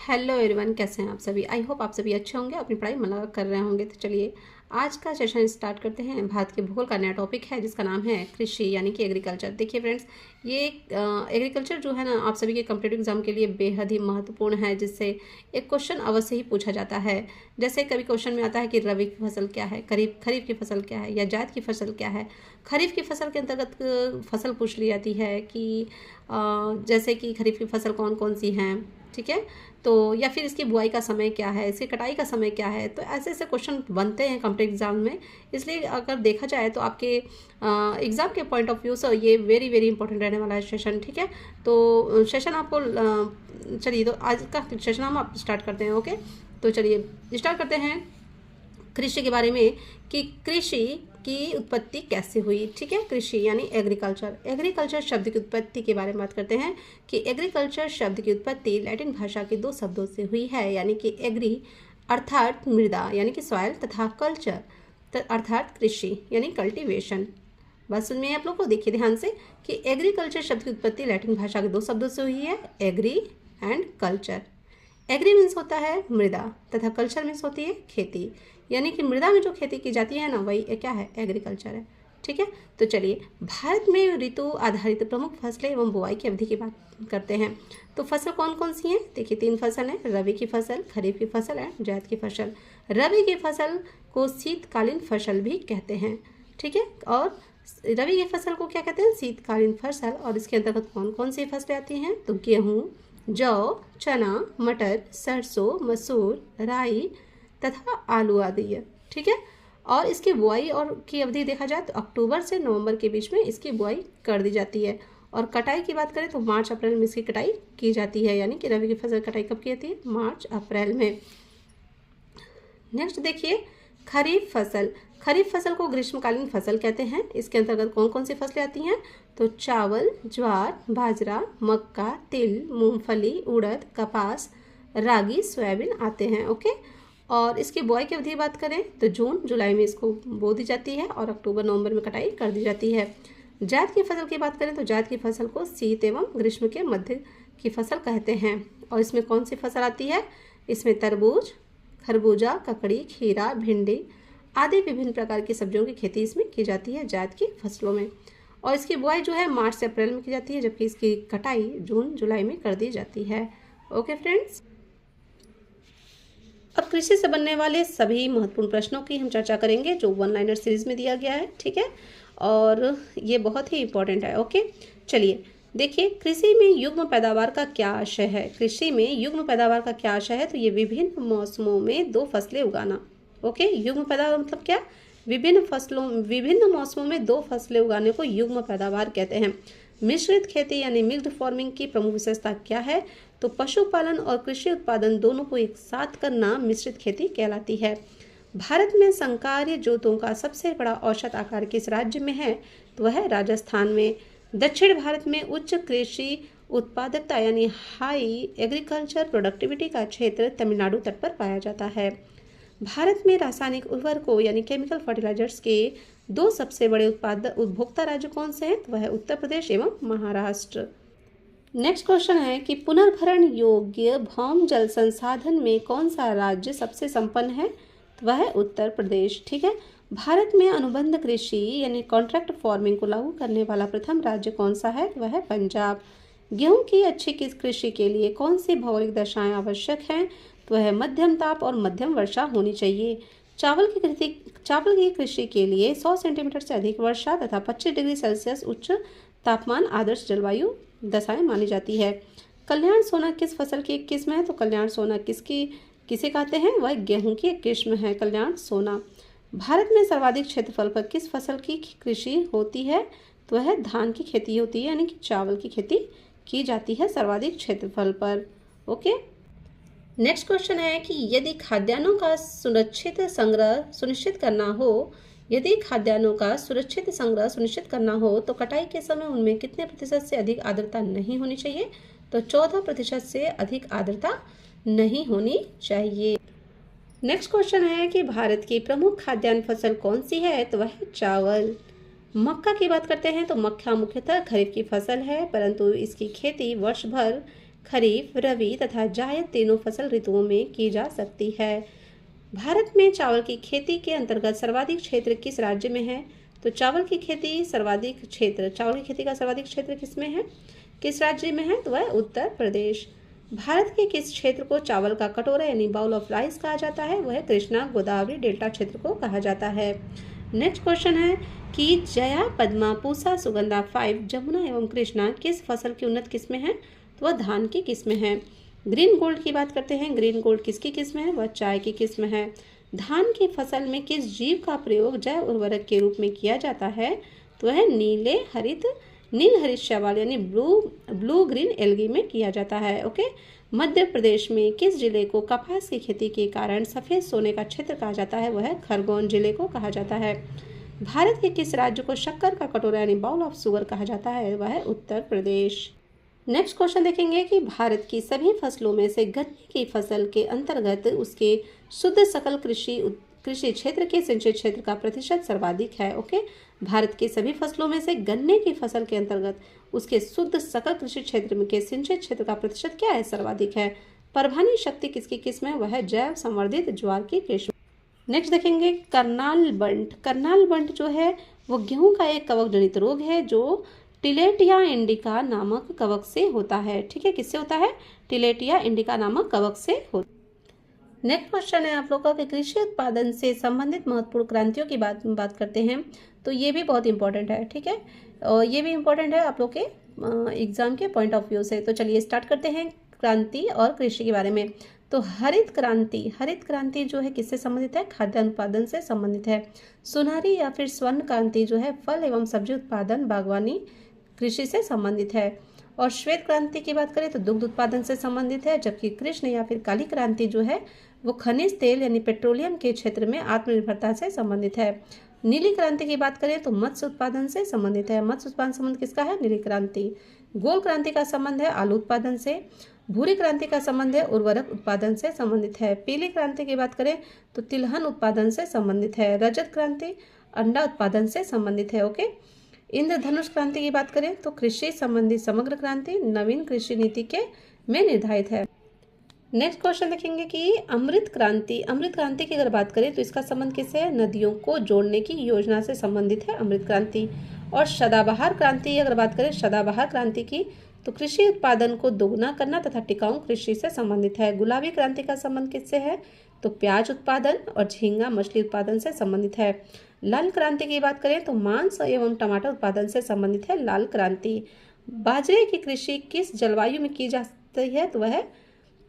Hello everyone, कैसे हैं आप सभी। आई होप आप सभी अच्छे होंगे, अपनी पढ़ाई मन लगा कर रहे होंगे। तो चलिए आज का सेशन स्टार्ट करते हैं। भारत के भूगोल का नया टॉपिक है जिसका नाम है कृषि यानी कि एग्रीकल्चर। देखिए फ्रेंड्स, ये एग्रीकल्चर जो है ना, आप सभी के कम्पिटिटिव एग्जाम के लिए बेहद ही महत्वपूर्ण है, जिससे एक क्वेश्चन अवश्य ही पूछा जाता है। जैसे कभी क्वेश्चन में आता है कि रबी की फसल क्या है, खरीफ की फसल क्या है, या जायद की फसल क्या है। खरीफ की फसल के अंतर्गत फसल पूछ ली जाती है कि जैसे कि खरीफ की फसल कौन कौन सी हैं, ठीक है। तो या फिर इसकी बुआई का समय क्या है, इसकी कटाई का समय क्या है। तो ऐसे ऐसे क्वेश्चन बनते हैं कॉम्पिटिटिव एग्जाम में। इसलिए अगर देखा जाए तो आपके एग्ज़ाम के पॉइंट ऑफ व्यू से ये वेरी वेरी इंपॉर्टेंट रहने वाला है सेशन, ठीक है। तो सेशन आपको चलिए, तो आज का सेशन हम आप स्टार्ट करते हैं। ओके, तो चलिए स्टार्ट करते हैं कृषि के बारे में कि कृषि की उत्पत्ति कैसे हुई, ठीक है। कृषि यानी एग्रीकल्चर। एग्रीकल्चर शब्द की उत्पत्ति के बारे में बात करते हैं कि एग्रीकल्चर शब्द की उत्पत्ति लैटिन भाषा के दो शब्दों से हुई है, यानी कि एग्री अर्थात मृदा यानी कि सॉइल, तथा कल्चर अर्थात कृषि यानी कल्टीवेशन। बात सुन में आप लोग को देखिए ध्यान से कि एग्रीकल्चर शब्द की उत्पत्ति लैटिन भाषा के दो शब्दों से हुई है, agree and culture. Agree means होता है मृदा तथा कल्चर मीन्स होती है खेती, यानी कि मृदा में जो खेती की जाती है ना, वही क्या है, एग्रीकल्चर है, ठीक है। तो चलिए भारत में ऋतु आधारित प्रमुख फसलें एवं बुआई की अवधि की बात करते हैं। तो फसल कौन कौन सी हैं, देखिए 3 फसल हैं, रबी की फसल, खरीफ की फसल एंड जायद की फसल। रबी की फसल को शीतकालीन फसल भी कहते हैं, ठीक है। और रबी की फसल को क्या कहते हैं, शीतकालीन फसल। और इसके अंतर्गत कौन कौन सी फसलें आती हैं, तो गेहूँ, जौ, चना, मटर, सरसों, मसूर, राई तथा आलू आदि है, ठीक है। और इसकी बुआई और की अवधि देखा जाए तो अक्टूबर से नवंबर के बीच में इसकी बुआई कर दी जाती है। और कटाई की बात करें तो मार्च अप्रैल में इसकी कटाई की जाती है, यानी कि रबी की फसल कटाई कब की जाती है, मार्च अप्रैल में। नेक्स्ट देखिए खरीफ फसल। खरीफ फसल को ग्रीष्मकालीन फसल कहते हैं। इसके अंतर्गत कौन कौन सी फसलें आती हैं, तो चावल, ज्वार, बाजरा, मक्का, तिल, मूंगफली, उड़द, कपास, रागी, सोयाबीन आते हैं। ओके, और इसकी बुआई की अवधि बात करें तो जून जुलाई में इसको बो दी जाती है और अक्टूबर नवंबर में कटाई कर दी जाती है। जायद की फसल की बात करें तो जायद की फसल को शीत एवं ग्रीष्म के मध्य की फसल कहते हैं। और इसमें कौन सी फसल आती है, इसमें तरबूज, खरबूजा, ककड़ी, खीरा, भिंडी आदि विभिन्न प्रकार की सब्जियों की खेती इसमें की जाती है जायद की फसलों में। और इसकी बुआई जो है मार्च से अप्रैल में की जाती है, जबकि इसकी कटाई जून जुलाई में कर दी जाती है। ओके फ्रेंड्स, अब कृषि से बनने वाले सभी महत्वपूर्ण प्रश्नों की हम चर्चा करेंगे जो वन लाइनर सीरीज में दिया गया है, ठीक है। और ये बहुत ही इम्पोर्टेंट है। ओके, चलिए देखिए कृषि में युग्म पैदावार का क्या आशय है। कृषि में युग्म पैदावार का क्या आशय है, तो ये विभिन्न मौसमों में 2 फसलें उगाना। ओके, युग्म पैदावार मतलब क्या, विभिन्न मौसमों में 2 फसलें उगाने को युग्म पैदावार कहते हैं। मिश्रित खेती यानी मिक्स्ड फार्मिंग की प्रमुख विशेषता क्या है, तो पशुपालन और कृषि उत्पादन दोनों को एक साथ करना मिश्रित खेती कहलाती है। भारत में संकरीय जोतों का सबसे बड़ा औसत आकार किस राज्य में है, तो वह है राजस्थान में। दक्षिण भारत में उच्च कृषि उत्पादकता यानी हाई एग्रीकल्चर प्रोडक्टिविटी का क्षेत्र तमिलनाडु तट पर पाया जाता है। भारत में रासायनिक उर्वरकों यानी केमिकल फर्टिलाइजर्स के 2 सबसे बड़े उपभोक्ता राज्य कौन से हैं, तो वह है उत्तर प्रदेश एवं महाराष्ट्र। नेक्स्ट क्वेश्चन है कि पुनर्भरण योग्य भौम जल संसाधन में कौन सा राज्य सबसे संपन्न है, तो वह है उत्तर प्रदेश, ठीक है। भारत में अनुबंध कृषि यानी कॉन्ट्रैक्ट फार्मिंग को लागू करने वाला प्रथम राज्य कौन सा है, तो वह है पंजाब। गेहूं की अच्छी कृषि के लिए कौन सी भौगोलिक दशाएं आवश्यक हैं, तो वह मध्यम ताप और मध्यम वर्षा होनी चाहिए। चावल की कृषि के लिए 100 सेंटीमीटर से अधिक वर्षा तथा 25 डिग्री सेल्सियस उच्च तापमान आदर्श जलवायु दशाएं मानी जाती है। कल्याण सोना किस फसल की एक किस्म है, तो कल्याण सोना किसे कहते हैं, वह गेहूं की एक किस्म है, कल्याण सोना। भारत में सर्वाधिक क्षेत्रफल पर किस फसल की कृषि होती है, तो वह धान की खेती होती है, यानी कि चावल की खेती की जाती है सर्वाधिक क्षेत्रफल पर। ओके, नेक्स्ट क्वेश्चन है कि यदि खाद्यान्नों का सुरक्षित संग्रह सुनिश्चित करना हो तो कटाई के समय उनमें कितने प्रतिशत से अधिक आर्द्रता नहीं होनी चाहिए, तो 14% से अधिक आर्द्रता नहीं होनी चाहिए। नेक्स्ट क्वेश्चन है कि भारत की प्रमुख खाद्यान्न फसल कौन सी है, तो वह है चावल। मक्का की बात करते हैं तो मक्का मुख्यतः खरीफ की फसल है, परंतु इसकी खेती वर्ष भर खरीफ, रबी तथा जायद तीनों फसल ऋतुओं में की जा सकती है। भारत में चावल की खेती के अंतर्गत सर्वाधिक क्षेत्र किस राज्य में है? तो चावल की खेती का सर्वाधिक क्षेत्र किस में है, किस राज्य में है? तो वह उत्तर प्रदेश। भारत के किस क्षेत्र को चावल का कटोरा यानी बाउल ऑफ राइस कहा जाता है? वह कृष्णा गोदावरी डेल्टा क्षेत्र को कहा जाता है। नेक्स्ट क्वेश्चन है कि जया, पद्मा, पूसा, सुगंधा 5, जमुना एवं कृष्णा किस फसल की उन्नत किस्में हैं? तो वह धान की किस्में हैं। ग्रीन गोल्ड की बात करते हैं। ग्रीन गोल्ड किसकी किस्म है? वह चाय की किस्म है। धान की फसल में किस जीव का प्रयोग जैव उर्वरक के रूप में किया जाता है? तो वह नील हरित शैवाल यानी ब्लू ग्रीन एल्गी में किया जाता है। ओके। मध्य प्रदेश में किस जिले को कपास की खेती के कारण सफेद सोने का क्षेत्र कहा जाता है? वह खरगोन जिले को कहा जाता है। भारत के किस राज्य को शक्कर का कटोरा यानी बाउल ऑफ शुगर कहा जाता है? वह उत्तर प्रदेश। नेक्स्ट क्वेश्चन देखेंगे कि भारत की सभी फसलों में से गन्ने की फसल के अंतर्गत उसके शुद्ध सकल कृषि क्षेत्र के सिंचित क्षेत्र का प्रतिशत सर्वाधिक है। ओके। भारत के सभी फसलों में से गन्ने की फसल के अंतर्गत उसके शुद्ध सकल कृषि क्षेत्र के सिंचित क्षेत्र का प्रतिशत क्या है? सर्वाधिक है। परभानी शक्ति किसकी किस्म है? वह जैव संवर्धित ज्वार की किस्म। नेक्स्ट देखेंगे करनाल बंट जो है वो गेहूं का एक कवक जनित रोग है जो टिलेटिया इंडिका नामक कवक से होता है। ठीक है, किससे होता है? टिलेटिया इंडिका नामक कवक से होता है। नेक्स्ट क्वेश्चन है आप लोग का कि कृषि उत्पादन से संबंधित महत्वपूर्ण क्रांतियों की बात करते हैं। तो ये भी बहुत इंपॉर्टेंट है। ठीक है, और ये भी इंपॉर्टेंट है आप लोग के एग्जाम के पॉइंट ऑफ व्यू से। तो चलिए स्टार्ट करते हैं क्रांति और कृषि के बारे में। तो हरित क्रांति जो है किससे संबंधित है? खाद्यान्न उत्पादन से संबंधित है। सुनहरी या फिर स्वर्ण क्रांति जो है फल एवं सब्जी उत्पादन, बागवानी, कृषि से संबंधित है। और श्वेत क्रांति की बात करें तो दुग्ध उत्पादन से संबंधित है। जबकि कृष्ण या फिर काली क्रांति जो है वो खनिज तेल यानी पेट्रोलियम के क्षेत्र में आत्मनिर्भरता से संबंधित है। नीली क्रांति की बात करें तो मत्स्य उत्पादन से संबंधित है। मत्स्य उत्पादन संबंध किसका है? नीली क्रांति। गोल क्रांति का संबंध है आलू उत्पादन से। भूरी क्रांति का संबंध है उर्वरक उत्पादन से संबंधित है। पीली क्रांति की बात करें तो तिलहन उत्पादन से संबंधित है। रजत क्रांति अंडा उत्पादन से संबंधित है। ओके। इंद्रधनुष क्रांति की बात करें तो कृषि संबंधी समग्र क्रांति नवीन कृषि नीति के में निर्धारित है। नेक्स्ट क्वेश्चन देखेंगे कि अमृत क्रांति की अगर बात करें तो इसका संबंध किससे है? नदियों को जोड़ने की योजना से संबंधित है अमृत क्रांति। और सदाबहार क्रांति अगर बात करें सदाबहार क्रांति की तो कृषि उत्पादन को दोगुना करना तथा टिकाऊ कृषि से संबंधित है। गुलाबी क्रांति का संबंध किससे है? तो प्याज उत्पादन और झींगा मछली उत्पादन से संबंधित है। लाल क्रांति की बात करें तो मांस एवं टमाटर उत्पादन से संबंधित है लाल क्रांति। बाजरे की कृषि किस जलवायु में की जाती है? तो वह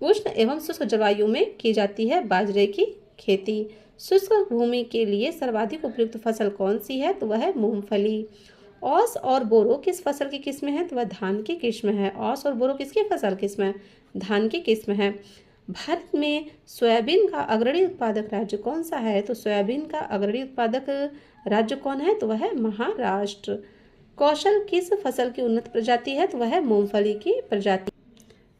उष्ण एवं शुष्क जलवायु में की जाती है बाजरे की खेती। शुष्क भूमि के लिए सर्वाधिक उपयुक्त फसल कौन सी है? तो वह है मूंगफली। औस और बोरो किस फसल की किस्म है? तो वह धान की किस्म है। औस और बोरो किसकी फसल किस्म है? धान की किस्म है। भारत में सोयाबीन का अग्रणी उत्पादक राज्य कौन सा है? तो सोयाबीन का अग्रणी उत्पादक राज्य कौन है? तो वह है महाराष्ट्र। कौशल किस फसल की उन्नत प्रजाति है? तो वह है मूंगफली की प्रजाति।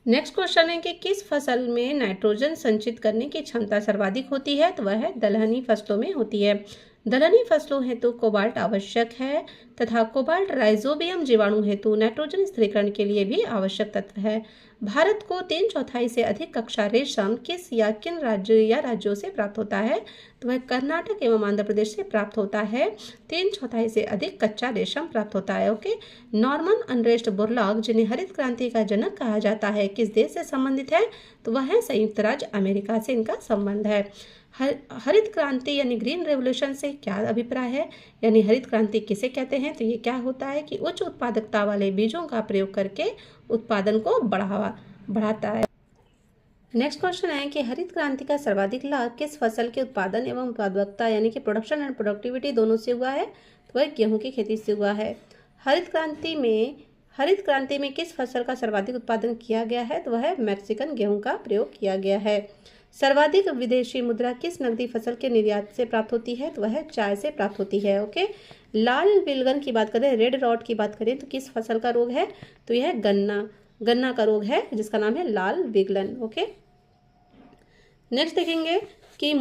नेक्स्ट क्वेश्चन है कि किस फसल में नाइट्रोजन संचित करने की क्षमता सर्वाधिक होती है? तो वह है दलहनी फसलों में होती है। दलहनी फसलों हेतु कोबाल्ट आवश्यक है तथा कोबाल्ट राइजोबियम जीवाणु हेतु नाइट्रोजन स्थिरीकरण के लिए भी आवश्यक तत्व है। भारत को 3/4 से अधिक कक्षा रेशम किस या किन राज्यों से प्राप्त होता है? तो वह कर्नाटक एवं आंध्र प्रदेश से प्राप्त होता है। 3/4 से अधिक कच्चा रेशम प्राप्त होता है। ओके। नॉर्मन अनरेस्ट बोरलॉग जिन्हें हरित क्रांति का जनक कहा जाता है किस देश से संबंधित है? तो वह है संयुक्त राज्य अमेरिका से इनका संबंध है। हरित क्रांति यानी ग्रीन रेवोल्यूशन से क्या अभिप्राय है? यानी हरित क्रांति किसे कहते हैं? तो ये क्या होता है कि उच्च उत्पादकता वाले बीजों का प्रयोग करके उत्पादन को बढ़ाता है। नेक्स्ट क्वेश्चन है कि हरित क्रांति का सर्वाधिक लाभ किस फसल के उत्पादन एवं उत्पादकता यानी कि प्रोडक्शन एंड प्रोडक्टिविटी दोनों से हुआ है? तो वह गेहूं की खेती से हुआ है। हरित क्रांति में किस फसल का सर्वाधिक उत्पादन किया गया है? तो वह मैक्सिकन गेहूं का प्रयोग किया गया है। सर्वाधिक विदेशी मुद्रा किस नकदी फसल के निर्यात से प्राप्त होती है? तो वह चाय से प्राप्त होती है। ओके। लाल विलगन की बात करें, रेड रॉट की बात करें तो किस फसल का रोग है? तो यह गन्ना का रोग है जिसका नाम है लाल विगलन। ओके। नेक्स्ट देखेंगे कि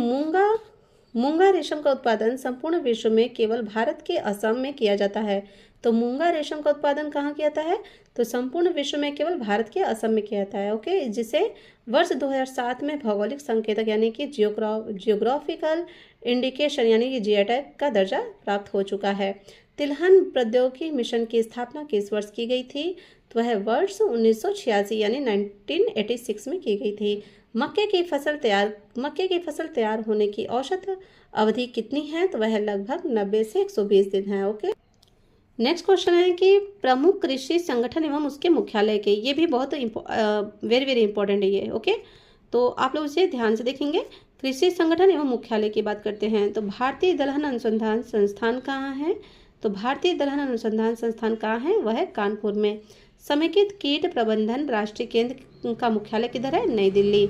मूंगा रेशम का उत्पादन संपूर्ण विश्व में केवल भारत के असम में किया जाता है। तो मूंगा रेशम का उत्पादन कहाँ किया जाता है? तो संपूर्ण विश्व में केवल भारत के असम में किया जाता है। ओके, जिसे वर्ष 2007 में भौगोलिक संकेतक यानी कि जियोग्राफिकल इंडिकेशन यानी कि जीआई टैग का दर्जा प्राप्त हो चुका है। तिलहन प्रौद्योगिकी मिशन की स्थापना किस वर्ष की गई थी? तो वह वर्ष 1986 यानी 1986 में की गई थी। मक्के की फसल तैयार होने की औसत अवधि कितनी है? तो वह लगभग 90 से 120 दिन है। ओके, नेक्स्ट क्वेश्चन है कि प्रमुख कृषि संगठन एवं उसके मुख्यालय के, ये भी बहुत वेरी वेरी इंपॉर्टेंट है ये। ओके, तो आप लोग इसे ध्यान से देखेंगे। कृषि संगठन एवं मुख्यालय की बात करते हैं तो भारतीय दलहन अनुसंधान संस्थान कहाँ है? तो भारतीय दलहन अनुसंधान संस्थान कहाँ है? वह है कानपुर में। समेकित कीट प्रबंधन राष्ट्रीय केंद्र का मुख्यालय किधर है? नई दिल्ली।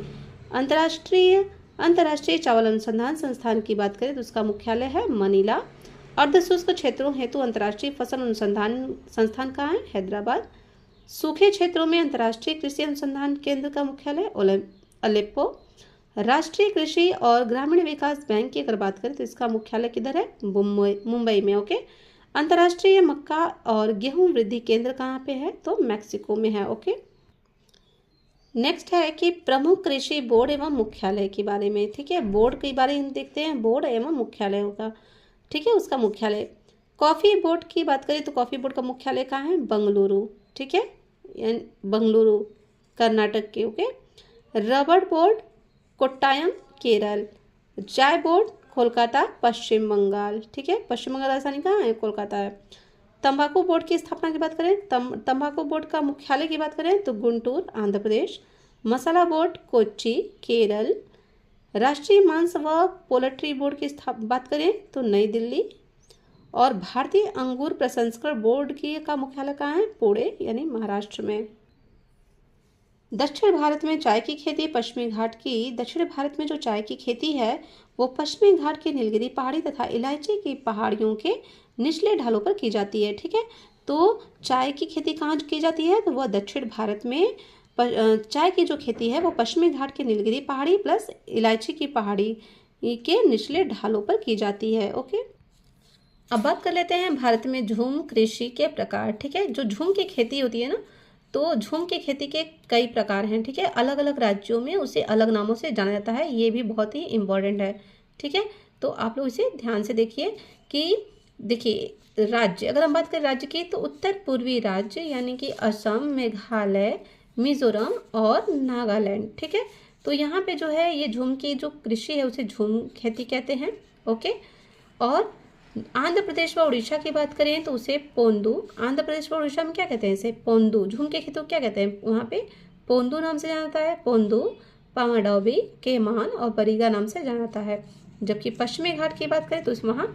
अंतर्राष्ट्रीय चावल अनुसंधान संस्थान की बात करें तो उसका मुख्यालय है मनीला। अर्धशुष्क क्षेत्रों हेतु अंतर्राष्ट्रीय फसल अनुसंधान संस्थान कहाँ है? हैदराबाद। सूखे क्षेत्रों में अंतर्राष्ट्रीय कृषि अनुसंधान केंद्र का मुख्यालय अलेप्पो। राष्ट्रीय कृषि और ग्रामीण विकास बैंक की अगर बात करें तो इसका मुख्यालय किधर है? मुंबई में। ओके, अंतर्राष्ट्रीय मक्का और गेहूं वृद्धि केंद्र कहाँ पे है? तो मैक्सिको में है। ओके, नेक्स्ट है कि प्रमुख कृषि बोर्ड एवं मुख्यालय के बारे में। ठीक है, बोर्ड के बारे में देखते हैं, बोर्ड एवं मुख्यालय होगा। ठीक है, उसका मुख्यालय। कॉफ़ी बोर्ड की बात करें तो कॉफ़ी बोर्ड का मुख्यालय कहाँ है? बंगलुरु। ठीक है, बंगलुरु कर्नाटक के। ओके, रबड़ बोर्ड कोट्टायम केरल। चाय बोर्ड कोलकाता पश्चिम बंगाल। ठीक है, पश्चिम बंगाल राजधानी कहाँ है? कोलकाता है। तंबाकू बोर्ड की स्थापना की बात करें, तंबाकू बोर्ड का मुख्यालय की बात करें तो गुंटूर आंध्र प्रदेश। मसाला बोर्ड कोच्चि केरल। राष्ट्रीय मांस व पोल्ट्री बोर्ड की बात करें तो नई दिल्ली। और भारतीय अंगूर प्रसंस्करण बोर्ड की का मुख्यालय कहाँ है? पुणे यानी महाराष्ट्र में। दक्षिण भारत में चाय की खेती पश्चिमी घाट की दक्षिण भारत में जो चाय की खेती है वो पश्चिमी घाट के नीलगिरी पहाड़ी तथा इलायची की पहाड़ियों के निचले ढालों पर की जाती है। ठीक है, तो चाय की खेती कहाँ की जाती है? तो वह दक्षिण भारत में चाय की जो खेती है वो पश्चिमी घाट के नीलगिरी पहाड़ी प्लस इलायची की पहाड़ी के निचले ढालों पर की जाती है। ओके, अब बात कर लेते हैं भारत में झूम कृषि के प्रकार। ठीक है, जो झूम की खेती होती है ना, तो झूम की खेती के कई प्रकार हैं। ठीक है, अलग अलग राज्यों में उसे अलग नामों से जाना जाता है, ये भी बहुत ही इम्पोर्टेंट है। ठीक है, तो आप लोग इसे ध्यान से देखिए कि देखिए राज्य, अगर हम बात करें राज्य की तो उत्तर पूर्वी राज्य यानी कि असम, मेघालय, मिजोरम और नागालैंड। ठीक है, तो यहाँ पे जो है ये झूम की जो कृषि है उसे झूम खेती कहते हैं। ओके, और आंध्र प्रदेश व उड़ीसा की बात करें तो उसे पोंदू। आंध्र प्रदेश व उड़ीसा में क्या कहते हैं? इसे पोंदू। झूम के खेती को क्या कहते हैं? वहाँ पे पोंदू नाम से जाना जाता है। पोंदू, पामाडौबी, केमान और बरीगा नाम से जाना जाता है। जबकि पश्चिमी घाट की बात करें तो वहाँ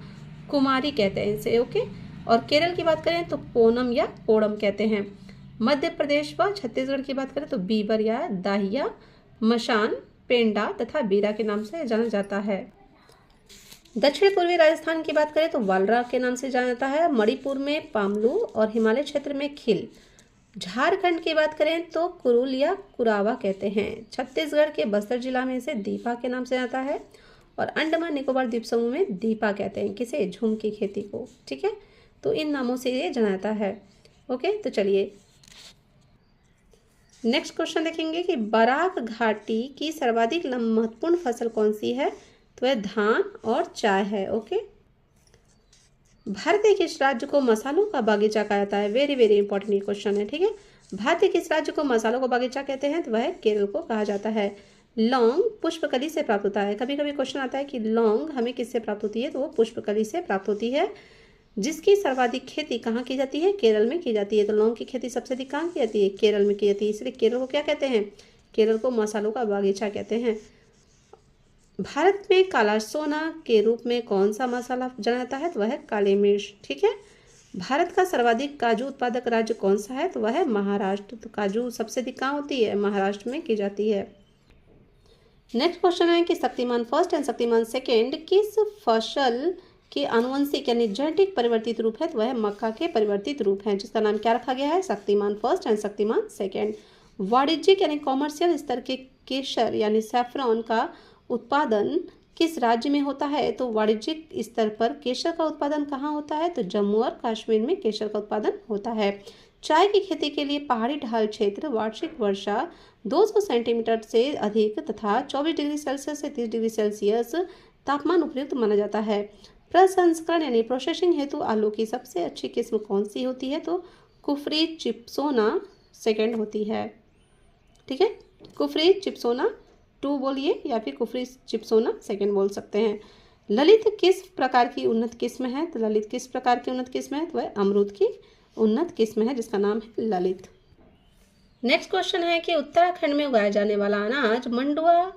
कुमारी कहते हैं इसे। ओके, और केरल की बात करें तो पोनम या पोड़म कहते हैं। मध्य प्रदेश व छत्तीसगढ़ की बात करें तो बीबर या दाहिया, मशान, पेंडा तथा बीरा के नाम से जाना जाता है। दक्षिण पूर्वी राजस्थान की बात करें तो वालरा के नाम से जाना जाता है। मणिपुर में पामलू और हिमालय क्षेत्र में खिल। झारखंड की बात करें तो कुरुल या कुरावा कहते हैं। छत्तीसगढ़ के बस्तर जिला में इसे दीपा के नाम से जाता है। और अंडमान निकोबार द्वीप समूह में दीपा कहते हैं किसे? झूम की खेती को। ठीक है, तो इन नामों से ये जाना जाता है। ओके, तो चलिए नेक्स्ट क्वेश्चन देखेंगे कि बराक घाटी की सर्वाधिक महत्वपूर्ण फसल कौन सी है? तो वह धान और चाय है। ओके, भारत के किस राज्य को मसालों का बागीचा कहा जाता है? वेरी वेरी इंपॉर्टेंट ये क्वेश्चन है। ठीक है, भारत के किस राज्य को मसालों का बागीचा कहते हैं? तो वह केरल को कहा जाता है। लौंग पुष्पकली से प्राप्त होता है। कभी कभी क्वेश्चन आता है कि लौंग हमें किससे प्राप्त होती है? तो वो पुष्पकली से प्राप्त होती है, जिसकी सर्वाधिक खेती कहाँ की जाती है? केरल में की जाती है। तो लौंग की खेती सबसे अधिक कहाँ की जाती है? केरल में की जाती है। इसलिए केरल को क्या कहते हैं? केरल को मसालों का बागीचा कहते हैं। भारत में काला सोना के रूप में कौन सा मसाला जाना जाता है? तो वह है काली मिर्च। ठीक है, भारत का सर्वाधिक काजू उत्पादक राज्य कौन सा है? तो वह है महाराष्ट्र। तो काजू सबसे अधिक कहाँ होती है? महाराष्ट्र में की जाती है। नेक्स्ट क्वेश्चन है कि Shaktimaan first and Shaktimaan second किस फसल के आनुवंशिक यानी जेनेटिक परिवर्तित रूप है? तो वह मक्का के परिवर्तित रूप है, जिसका नाम क्या रखा गया है? Shaktimaan first and Shaktimaan second. वाणिज्यिक यानी कॉमर्शियल स्तर के केसर यानी सैफरॉन का उत्पादन किस राज्य में होता है? तो वाणिज्यिक स्तर पर केसर का उत्पादन कहाँ होता है? तो जम्मू और कश्मीर में केसर का उत्पादन होता है। चाय की खेती के लिए पहाड़ी ढाल क्षेत्र वार्षिक वर्षा 200 सेंटीमीटर से अधिक तथा 24 डिग्री सेल्सियस से 30 डिग्री सेल्सियस तापमान उपयुक्त माना जाता है। प्रसंस्करण यानी प्रोसेसिंग हेतु आलू की सबसे अच्छी किस्म कौन सी होती है? तो कुफरी चिप्सोना सेकेंड होती है। ठीक है, कुफरी चिप्सोना 2 बोलिए या फिर कुफरी चिप्सोना सेकेंड बोल सकते हैं। ललित किस प्रकार की उन्नत किस्म है? तो ललित किस प्रकार की उन्नत किस्म है? तो वह अमरूद की उन्नत किस्म है जिसका नाम है ललित। नेक्स्ट क्वेश्चन है कि उत्तराखंड में उगाया जाने वाला अनाज मंडुआ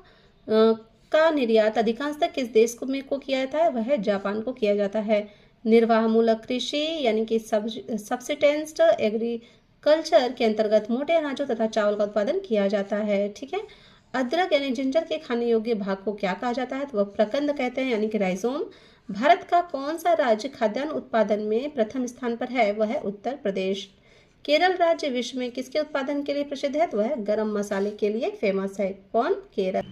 का निर्यात अधिकांशतः किस देश में को किया जाता है? वह जापान को किया जाता है। निर्वाह मूलक कृषि यानी कि सब्सिस्टेंस एग्रीकल्चर के अंतर्गत मोटे अनाजों तथा चावल का उत्पादन किया जाता है। ठीक है, अदरक यानी जिंजर के खाने योग्य भाग को क्या कहा जाता है? तो वह प्रकंद कहते हैं यानी कि राइजोम। भारत का कौन सा राज्य खाद्यान्न उत्पादन में प्रथम स्थान पर है? वह है उत्तर प्रदेश। केरल राज्य विश्व में किसके उत्पादन के लिए प्रसिद्ध है? तो वह गरम मसाले के लिए फेमस है। कौन? केरल।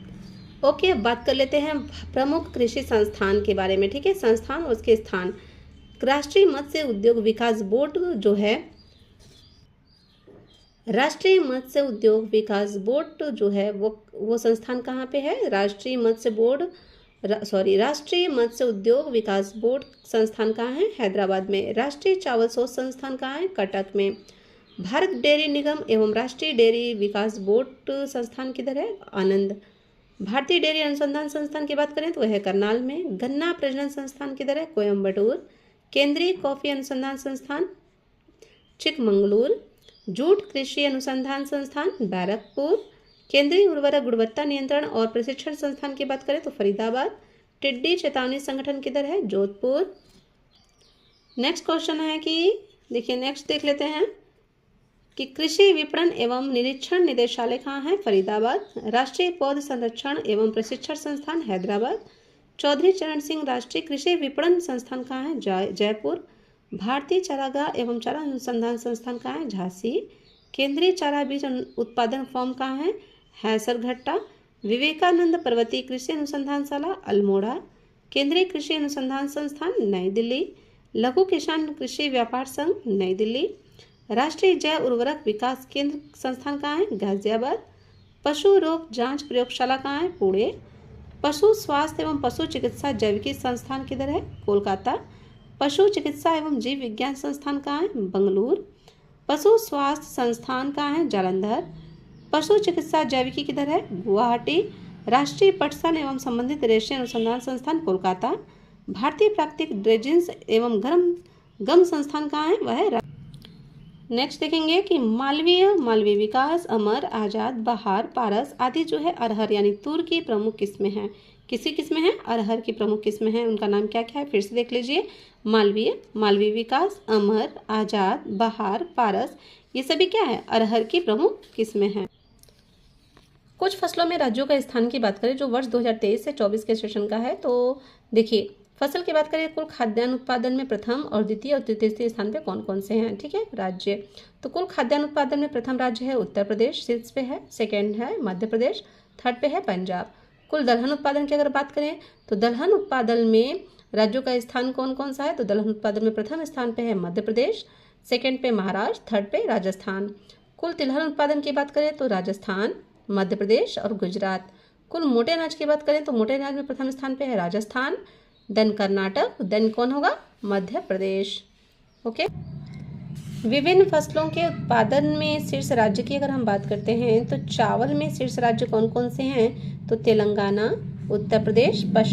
ओके, अब बात कर लेते हैं प्रमुख कृषि संस्थान के बारे में। ठीक है, संस्थान और उसके स्थान। राष्ट्रीय मत्स्य उद्योग विकास बोर्ड जो है, राष्ट्रीय मत्स्य उद्योग विकास बोर्ड जो है वो संस्थान कहाँ पे है? राष्ट्रीय मत्स्य उद्योग विकास बोर्ड संस्थान कहाँ है? हैदराबाद में। राष्ट्रीय चावल शोध संस्थान कहाँ है? कटक में। भारत डेयरी निगम एवं राष्ट्रीय डेयरी विकास बोर्ड संस्थान किधर है? आनंद। भारतीय डेयरी अनुसंधान संस्थान की बात करें तो वह है करनाल में। गन्ना प्रजनन संस्थान किधर है? कोयम्बटूर। केंद्रीय कॉफी अनुसंधान संस्थान चिकमंगलूर। जूट कृषि अनुसंधान संस्थान बैरकपुर। केंद्रीय उर्वरक गुणवत्ता नियंत्रण और प्रशिक्षण संस्थान की बात करें तो फरीदाबाद। टिड्डी चेतावनी संगठन किधर है? जोधपुर। नेक्स्ट क्वेश्चन है कि देखिए, नेक्स्ट देख लेते हैं कि कृषि विपणन एवं निरीक्षण निदेशालय कहाँ है? फरीदाबाद। राष्ट्रीय पौध संरक्षण एवं प्रशिक्षण संस्थान हैदराबाद। चौधरी चरण सिंह राष्ट्रीय कृषि विपणन संस्थान कहाँ है? जयपुर। भारतीय चारागाह एवं चारा अनुसंधान संस्थान कहाँ है? झांसी। केंद्रीय चारा बीज उत्पादन फॉर्म कहाँ है? हैसरघट्टा। विवेकानंद पर्वतीय कृषि अनुसंधानशाला अल्मोड़ा। केंद्रीय कृषि अनुसंधान संस्थान नई दिल्ली। लघु किसान कृषि व्यापार संघ नई दिल्ली। राष्ट्रीय जैव उर्वरक विकास केंद्र संस्थान कहाँ है? गाजियाबाद। पशु रोग जांच प्रयोगशाला कहाँ है? पुणे। पशु स्वास्थ्य एवं पशु चिकित्सा जैविकी संस्थान किधर है? कोलकाता। पशु चिकित्सा एवं जीव विज्ञान संस्थान कहाँ है? बंगलुरु। पशु स्वास्थ्य संस्थान कहाँ है? जालंधर। पशु चिकित्सा जैविकी किधर है? गुवाहाटी। राष्ट्रीय पटसन एवं संबंधित रेशे अनुसंधान संस्थान कोलकाता। भारतीय प्राकृतिक ड्रेजिंस एवं गम संस्थान कहाँ है? वह है। नेक्स्ट देखेंगे कि मालवीय विकास, अमर, आजाद, बहार, पारस आदि जो है अरहर यानी तूर की प्रमुख किस्में हैं। किसी किस्में हैं? अरहर की प्रमुख किस्में हैं। उनका नाम क्या क्या है? फिर से देख लीजिए। मालवीय विकास, अमर, आजाद, बहार, पारस, ये सभी क्या है? अरहर की प्रमुख किस्में हैं। कुछ फसलों में राज्यों का स्थान की बात करें जो वर्ष 2023 से 24 के सेशन का है, तो देखिए फसल की बात करें, कुल खाद्यान्न उत्पादन में प्रथम और द्वितीय और तृतीय स्थान पे कौन कौन से हैं? ठीक है, राज्य। तो कुल खाद्यान्न उत्पादन में प्रथम राज्य है उत्तर प्रदेश, शीर्ष पे है। सेकेंड है मध्य प्रदेश, थर्ड पे है पंजाब। कुल दलहन उत्पादन की अगर बात करें तो दलहन उत्पादन में राज्यों का स्थान कौन कौन सा है? तो दलहन उत्पादन में प्रथम स्थान पे है मध्य प्रदेश, सेकेंड पे महाराष्ट्र, थर्ड पे राजस्थान। कुल तिलहन उत्पादन की बात करें तो राजस्थान, मध्य प्रदेश और गुजरात। कुल मोटे अनाज की बात करें तो मोटे अनाज में प्रथम स्थान पे है राजस्थान, देन कर्नाटक, देन कौन होगा? मध्य प्रदेश। ओके, विभिन्न फसलों के उत्पादन में शीर्ष राज्य की अगर हम बात करते हैं तो चावल में शीर्ष राज्य कौन कौन से हैं? तो तेलंगाना, उत्तर प्रदेश, पश्चिम